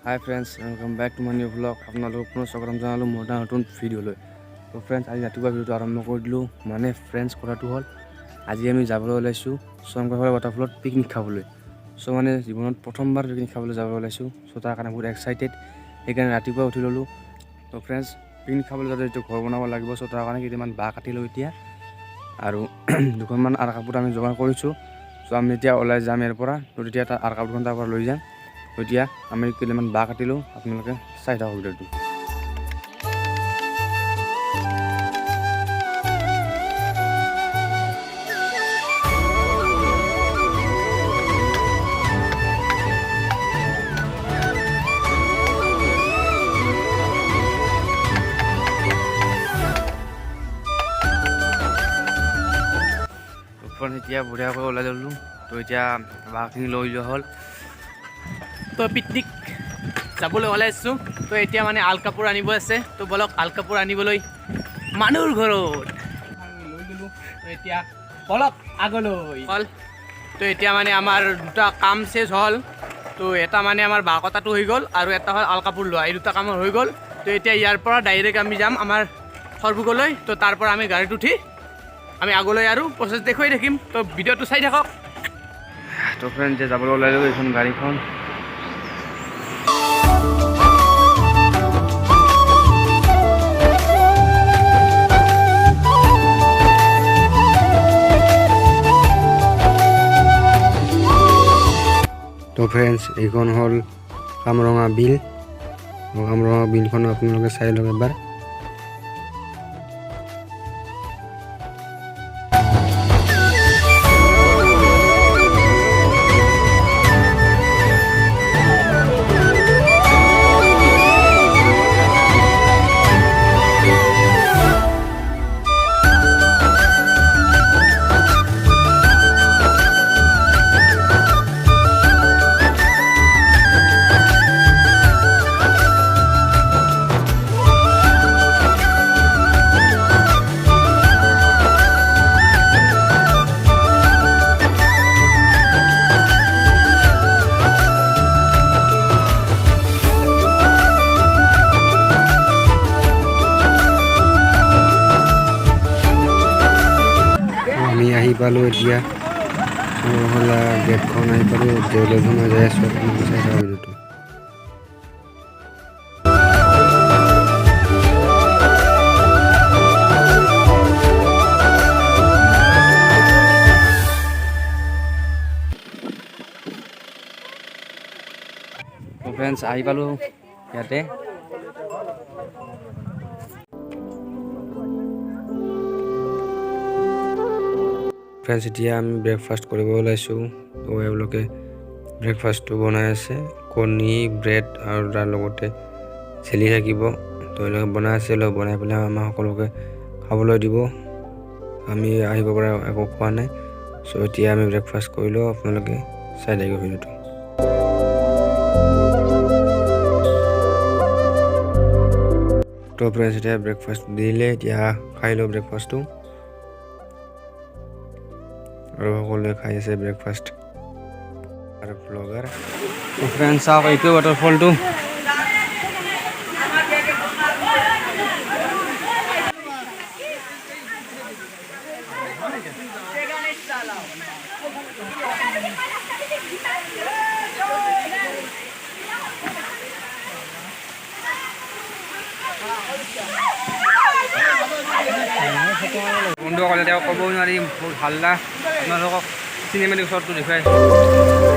Hi friends, welcome back to my new vlog. আপোনালোকক পুনৰ স্বাগতম জনালোঁ মোৰ এটা নতুন ভিডিঅ'লৈ। তো ফ্ৰেণ্ডছ আজি ৰাতিপুৱা ভিডিঅ'টো আৰম্ভ কৰি দিলোঁ। মানে ফ্ৰেণ্ডছ কথাটো হ'ল আজি আমি যাবলৈ ওলাইছোঁ শংকৰঘোলা waterfallত পিকনিক খাবলৈ। চ' মানে জীৱনত প্ৰথমবাৰ পিকনিক খাবলৈ যাবলৈ ওলাইছোঁ। চ' তাৰ কাৰণে বহুত এক্সাইটেড। সেইকাৰণে ৰাতিপুৱা উঠি ল'লোঁ। তো ফ্ৰেণ্ডছ পিকনিক খাবলৈ যাতে এইটো ঘৰ বনাব লাগিব। চ' তাৰ কাৰণে কেইটামান বাঁহ কাটিলোঁ এতিয়া আৰু দুখনমান আৰ কাপোৰ আমি যোগাৰ কৰিছোঁ। চ' আমি এতিয়া ওলাই যাম ইয়াৰ পৰা। তো তেতিয়া তাৰ আৰ কাপোৰখন তাৰ পৰা লৈ যাম। এতিয়া আমি কেইটামান বাঁহ কাটিলোঁ, আপোনালোকে চাই থাকক ভিডিঅ'টো। এতিয়া বঢ়িয়াকৈ ওলাই ল'লোঁ। তো এতিয়া বাঁহখিনি লৈ যোৱা হ'ল। তো পিকনিক যাবলৈ ওলাইছোঁ। তো এতিয়া মানে আল কাপোৰ আনিব আছে। তো বলক আল কাপোৰ আনিবলৈ মানুহৰ ঘৰত লৈ গ'লোঁ। তো এতিয়া বলক আগলৈ হ'ল। তো এতিয়া মানে আমাৰ দুটা কাম চেছ হ'ল। তো এটা মানে আমাৰ বাঁহ কটাটো হৈ গ'ল আৰু এটা হ'ল আল কাপোৰ লোৱা। এই দুটা কামৰ হৈ গ'ল। তো এতিয়া ইয়াৰ পৰা ডাইৰেক্ট আমি যাম আমাৰ সৰভোগলৈ। তো তাৰ পৰা আমি গাড়ীত উঠি আমি আগলৈ আৰু প্ৰচেছ দেখুৱাই থাকিম। তো ভিডিঅ'টো চাই থাকক। তো ফ্ৰেণ্ড এতিয়া যাবলৈ ওলাই ল'লোঁ এইখন গাড়ীখন। তো ফ্ৰেণ্ডছ এইখন হ'ল কামৰঙা বিল। কামৰঙা বিলখন আপোনালোকে চাই লওক এবাৰ। আমি আহি পালোঁ এতিয়া সংকৰঘোলা গেটখন আহি পালোঁ। দেউলৈ সোমাই যাই আছোঁ, আপোনালোকে চাই থাকক ভিডিঅ'টো। ফ্ৰেণ্ডছ আহি পালোঁ ইয়াতে। ফ্ৰেণ্ডছ এতিয়া আমি ব্ৰেকফাষ্ট কৰিব ওলাইছোঁ। তো এওঁলোকে ব্ৰেকফাষ্টটো বনাই আছে, কণী ব্ৰেড আৰু তাৰ লগতে চেলি থাকিব। তো এওঁলোকে বনাই আছে, বনাই পেলাই আমাৰ সকলোকে খাবলৈ দিব। আমি আহিব পৰা একো খোৱা নাই। চ' এতিয়া আমি ব্ৰেকফাষ্ট কৰিলোঁ, আপোনালোকে চাই থাকিব ভিডিঅ'টো। তো ফ্ৰেণ্ডছ এতিয়া ব্ৰেকফাষ্ট দিলে, এতিয়া খাই লওঁ ব্ৰেকফাষ্টটো। আৰু সকলোৱে খাই আছে ব্ৰেকফাষ্ট আৰু ব্লগাৰ। তো ফ্ৰেণ্ডছ চাওক এইটো ৱাটাৰফলটো। বন্ধুসকলে তেওঁ ক'বও নোৱাৰি, বহুত ভাল লাগে। আপোনালোকক চিনেমেটিক শ্বটটো দেখুৱাইছোঁ।